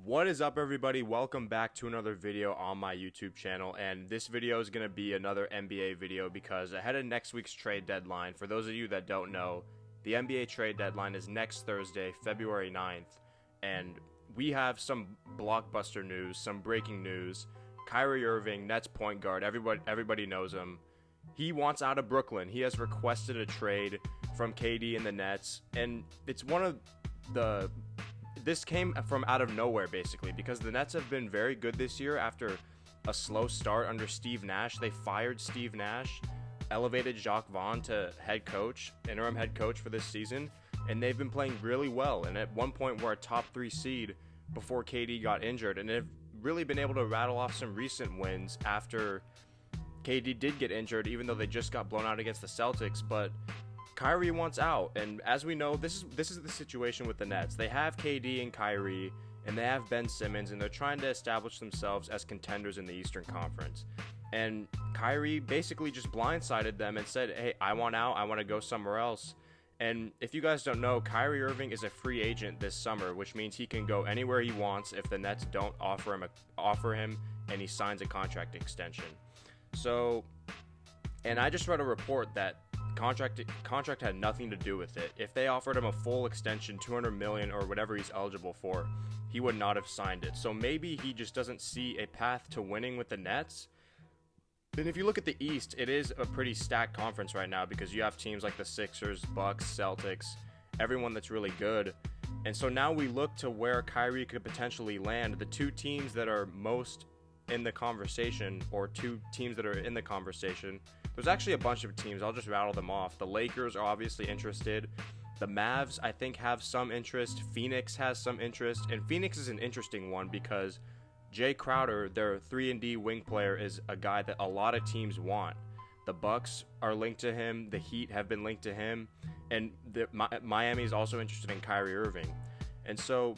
What is up, everybody? Welcome back to another video on my YouTube channel, and this video is going to be another NBA video because ahead of next week's trade deadline, for those of you that don't know, the NBA trade deadline is next Thursday, February 9th, and we have some blockbuster news, some breaking news. Kyrie Irving, Nets point guard, everybody knows him. He wants out of Brooklyn. He has requested a trade from KD and the Nets, and it's one of the... This came from out of nowhere, basically, because the Nets have been very good this year after a slow start under Steve Nash. They fired Steve Nash, elevated Jacques Vaughn to interim head coach for this season, and they've been playing really well. And at one point, were a top 3 seed before KD got injured, and they've really been able to rattle off some recent wins after KD did get injured, even though they just got blown out against the Celtics. But Kyrie wants out, and as we know, this is the situation with the Nets. They have KD and Kyrie, and they have Ben Simmons, and they're trying to establish themselves as contenders in the Eastern Conference. And Kyrie basically just blindsided them and said, hey, I want out, I want to go somewhere else. And if you guys don't know, Kyrie Irving is a free agent this summer, which means he can go anywhere he wants if the Nets don't offer him and he signs a contract extension. So, and I just read a report that contract had nothing to do with it. If they offered him a full extension, $200 million or whatever he's eligible for, he would not have signed it. So maybe he just doesn't see a path to winning with the Nets. Then if you look at the East, it is a pretty stacked conference right now because you have teams like the Sixers, Bucks, Celtics, everyone that's really good. And so now we look to where Kyrie could potentially land. The two teams that are most in the conversation, or two teams that are in the conversation, there's actually a bunch of teams. I'll just rattle them off. The Lakers are obviously interested. The Mavs, I think, have some interest. Phoenix has some interest. And Phoenix is an interesting one because Jay Crowder, their 3-and-D wing player, is a guy that a lot of teams want. The Bucks are linked to him. The Heat have been linked to him. And Miami is also interested in Kyrie Irving. And so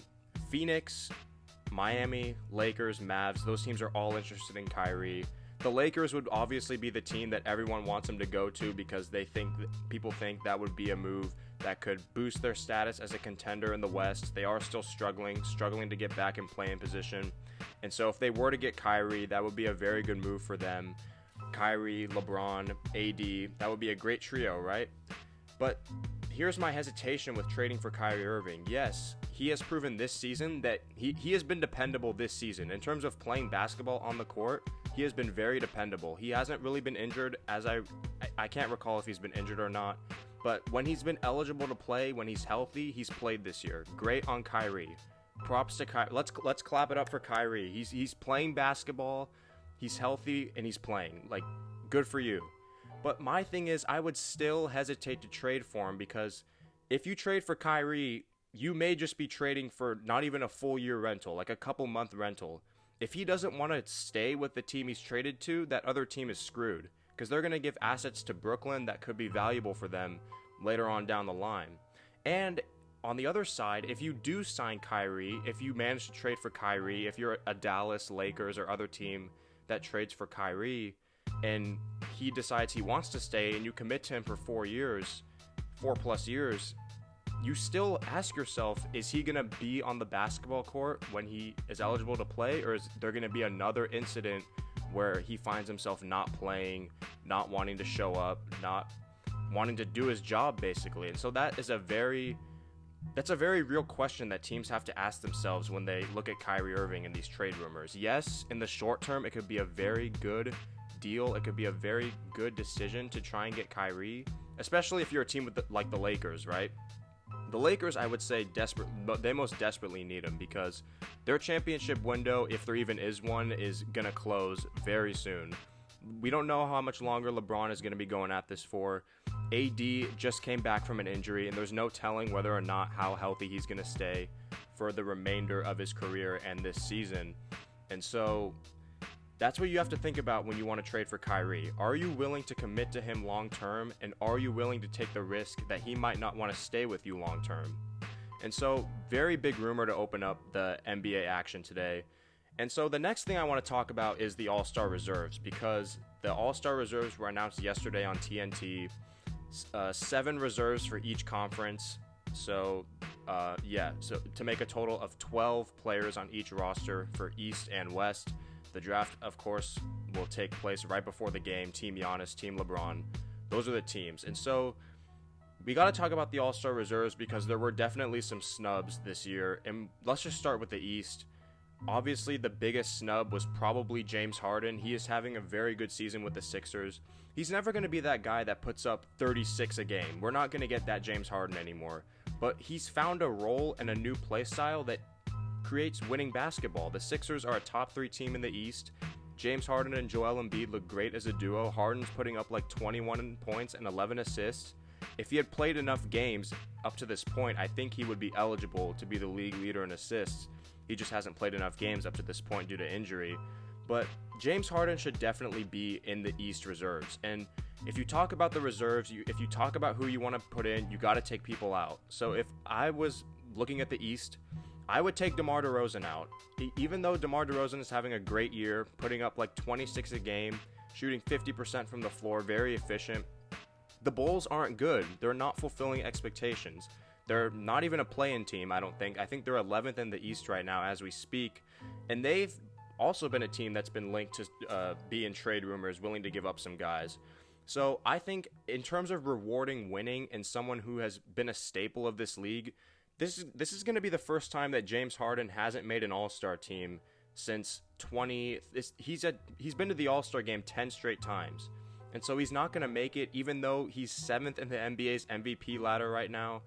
Phoenix, Miami, Lakers, Mavs, those teams are all interested in Kyrie. The Lakers would obviously be the team that everyone wants him to go to because people think that would be a move that could boost their status as a contender in the West. They are still struggling to get back in play-in position. And so if they were to get Kyrie, that would be a very good move for them. Kyrie, LeBron, AD, that would be a great trio, right? But here's my hesitation with trading for Kyrie Irving. Yes, he has proven this season that he has been dependable this season. In terms of playing basketball on the court, he has been very dependable. He hasn't really been injured, as I can't recall if he's been injured or not. But when he's been eligible to play, when he's healthy, he's played this year. Great on Kyrie. Props to Kyrie. Let's clap it up for Kyrie. He's playing basketball, he's healthy, and he's playing. Like, good for you. But my thing is, I would still hesitate to trade for him because if you trade for Kyrie, you may just be trading for not even a full year rental, like a couple month rental. If he doesn't want to stay with the team he's traded to, that other team is screwed because they're going to give assets to Brooklyn that could be valuable for them later on down the line. And on the other side, if you do sign Kyrie, if you manage to trade for Kyrie, if you're a Dallas, Lakers, or other team that trades for Kyrie, and he decides he wants to stay and you commit to him for 4+ years, you still ask yourself, is he going to be on the basketball court when he is eligible to play, or is there going to be another incident where he finds himself not playing, not wanting to show up, not wanting to do his job, basically? And so that's a very real question that teams have to ask themselves when they look at Kyrie Irving and these trade rumors. Yes, in the short term, it could be a very good deal. It could be a very good decision to try and get Kyrie, especially if you're a team with like the Lakers, right? The Lakers, I would say, they most desperately need him because their championship window, if there even is one, is going to close very soon. We don't know how much longer LeBron is going to be going at this for. AD just came back from an injury, and there's no telling whether or not how healthy he's going to stay for the remainder of his career and this season. And so that's what you have to think about when you want to trade for Kyrie. Are you willing to commit to him long term, and are you willing to take the risk that he might not want to stay with you long term? And so, very big rumor to open up the NBA action today. And so the next thing I want to talk about is the All-Star Reserves, because the All-Star Reserves were announced yesterday on TNT. 7 reserves for each conference. So So to make a total of 12 players on each roster for East and West. The draft, of course, will take place right before the game. Team Giannis, Team LeBron. Those are the teams. And so we got to talk about the All-Star reserves because there were definitely some snubs this year. And let's just start with the East. Obviously, the biggest snub was probably James Harden. He is having a very good season with the Sixers. He's never going to be that guy that puts up 36 a game. We're not going to get that James Harden anymore. But he's found a role and a new play style that creates winning basketball. The Sixers are a top 3 team in the East. James Harden and Joel Embiid look great as a duo. Harden's putting up like 21 points and 11 assists. If he had played enough games up to this point, I think he would be eligible to be the league leader in assists. He just hasn't played enough games up to this point due to injury. But James Harden should definitely be in the East reserves. And if you talk about the reserves, if you talk about who you want to put in, you got to take people out. So if I was looking at the East, I would take DeMar DeRozan out. Even though DeMar DeRozan is having a great year, putting up like 26 a game, shooting 50% from the floor, very efficient, the Bulls aren't good. They're not fulfilling expectations. They're not even a play-in team, I don't think. I think they're 11th in the East right now as we speak. And they've also been a team that's been linked to be in trade rumors, willing to give up some guys. So I think in terms of rewarding winning and someone who has been a staple of this league, this is going to be the first time that James Harden hasn't made an All-Star team since he's been to the All-Star game 10 straight times. And so he's not going to make it, even though he's 7th in the NBA's MVP ladder right now.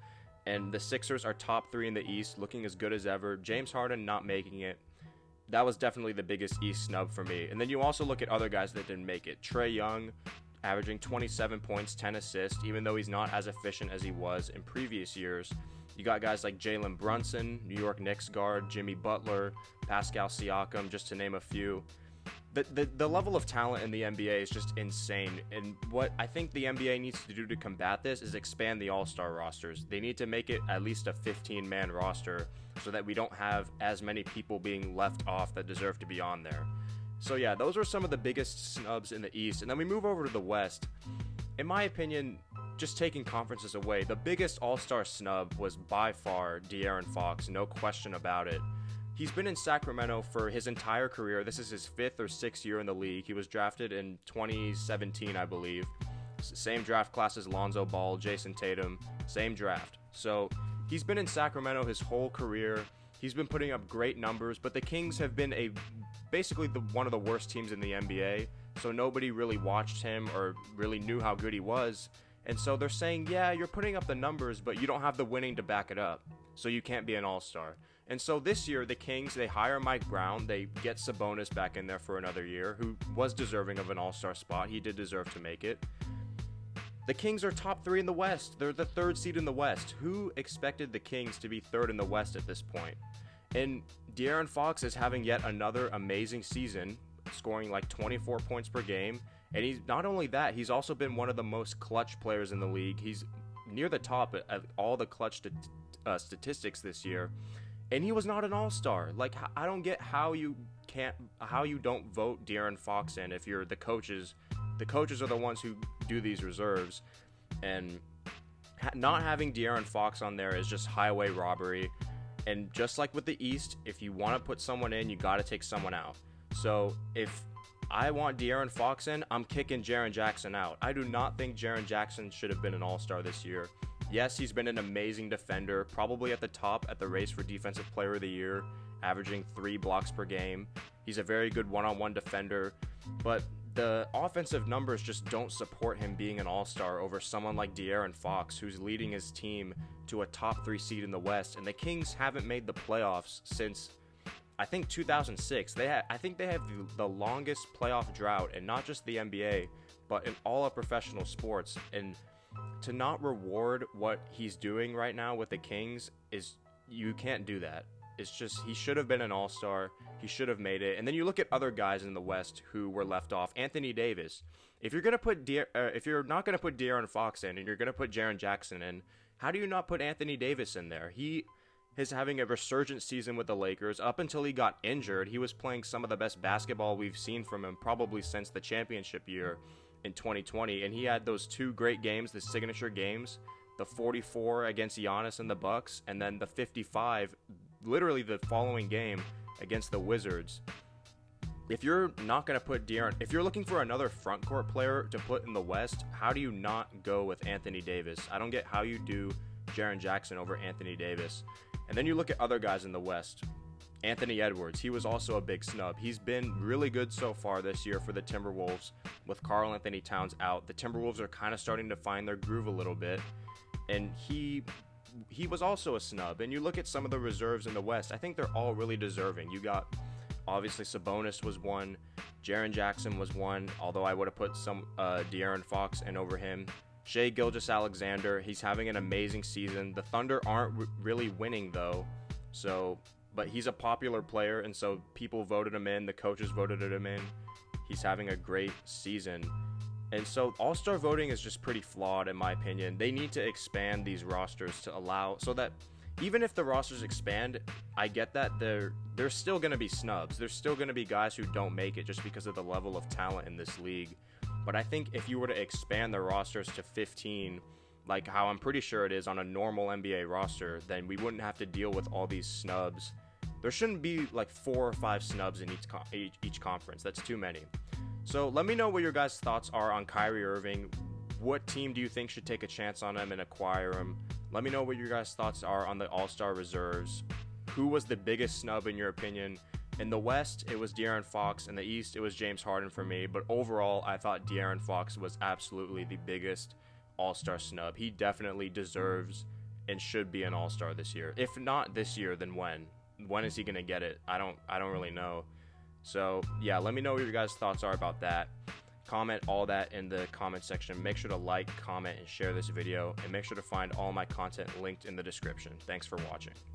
And the Sixers are top 3 in the East, looking as good as ever. James Harden not making it. That was definitely the biggest East snub for me. And then you also look at other guys that didn't make it. Trae Young, averaging 27 points, 10 assists, even though he's not as efficient as he was in previous years. You got guys like Jalen Brunson, New York Knicks guard, Jimmy Butler, Pascal Siakam, just to name a few. The level of talent in the NBA is just insane, and what I think the NBA needs to do to combat this is expand the All-Star rosters. They need to make it at least a 15-man roster so that we don't have as many people being left off that deserve to be on there. So yeah, those are some of the biggest snubs in the East, and then we move over to the West. In my opinion, just taking conferences away, the biggest All-Star snub was by far De'Aaron Fox, no question about it. He's been in Sacramento for his entire career. This is his 5th or 6th year in the league. He was drafted in 2017, I believe. Same draft class as Lonzo Ball, Jason Tatum, same draft. So he's been in Sacramento his whole career. He's been putting up great numbers, but the Kings have been basically one of the worst teams in the NBA. So nobody really watched him or really knew how good he was. And so they're saying, yeah, you're putting up the numbers, but you don't have the winning to back it up. So you can't be an all-star. And so this year, the Kings, they hire Mike Brown. They get Sabonis back in there for another year, who was deserving of an all-star spot. He did deserve to make it. The Kings are top 3 in the West. They're the 3rd seed in the West. Who expected the Kings to be 3rd in the West at this point? And De'Aaron Fox is having yet another amazing season, scoring like 24 points per game. And he's not only that, he's also been one of the most clutch players in the league. He's near the top of all the clutch statistics this year. And he was not an all-star. Like, I don't get how you don't vote De'Aaron Fox in if you're the coaches. The coaches are the ones who do these reserves. And not having De'Aaron Fox on there is just highway robbery. And just like with the East, if you want to put someone in, you got to take someone out. So if I want De'Aaron Fox in, I'm kicking Jaren Jackson out. I do not think Jaren Jackson should have been an all-star this year. Yes, he's been an amazing defender, probably at the top at the race for Defensive Player of the Year, averaging 3 blocks per game. He's a very good one-on-one defender, but the offensive numbers just don't support him being an all-star over someone like De'Aaron Fox, who's leading his team to a top 3 seed in the West. And the Kings haven't made the playoffs since, I think, 2006. I think they have the longest playoff drought, and not just the NBA, but in all of professional sports. And to not reward what he's doing right now with the Kings you can't do that. It's just, he should have been an all-star. He should have made it. And then you look at other guys in the West who were left off. Anthony Davis. If you're not going to put De'Aaron Fox in and you're going to put Jaren Jackson in, how do you not put Anthony Davis in there? He is having a resurgent season with the Lakers. Up until he got injured, he was playing some of the best basketball we've seen from him probably since the championship year in 2020, and he had those 2 great games, the signature games, the 44 against Giannis and the Bucks, and then the 55 literally the following game against the Wizards. If you're not going to put if you're looking for another front court player to put in the West, how do you not go with Anthony Davis? I don't get how you do Jaren Jackson over Anthony Davis. And then you look at other guys in the West. Anthony Edwards, he was also a big snub. He's been really good so far this year for the Timberwolves. With Karl Anthony Towns out, the Timberwolves are kind of starting to find their groove a little bit. And he was also a snub. And you look at some of the reserves in the West, I think they're all really deserving. You got, obviously, Sabonis was one. Jaren Jackson was one, although I would have put some De'Aaron Fox in over him. Shai Gilgeous-Alexander, he's having an amazing season. The Thunder aren't really winning, though. But he's a popular player, and so people voted him in. The coaches voted him in. He's having a great season. And so all-star voting is just pretty flawed, in my opinion. They need to expand these rosters to allow, so that even if the rosters expand, I get that there's still going to be snubs. There's still going to be guys who don't make it just because of the level of talent in this league. But I think if you were to expand the rosters to 15, like how I'm pretty sure it is on a normal NBA roster, then we wouldn't have to deal with all these snubs. There shouldn't be like 4 or 5 snubs in each conference. That's too many. So let me know what your guys' thoughts are on Kyrie Irving. What team do you think should take a chance on him and acquire him? Let me know what your guys' thoughts are on the All-Star reserves. Who was the biggest snub in your opinion? In the West, it was De'Aaron Fox. In the East, it was James Harden for me. But overall, I thought De'Aaron Fox was absolutely the biggest All-Star snub. He definitely deserves and should be an All-Star this year. If not this year, then when? When is he going to get it? I don't really know. So, yeah, let me know what your guys' thoughts are about that. Comment all that in the comment section. Make sure to like, comment, and share this video. And make sure to find all my content linked in the description. Thanks for watching.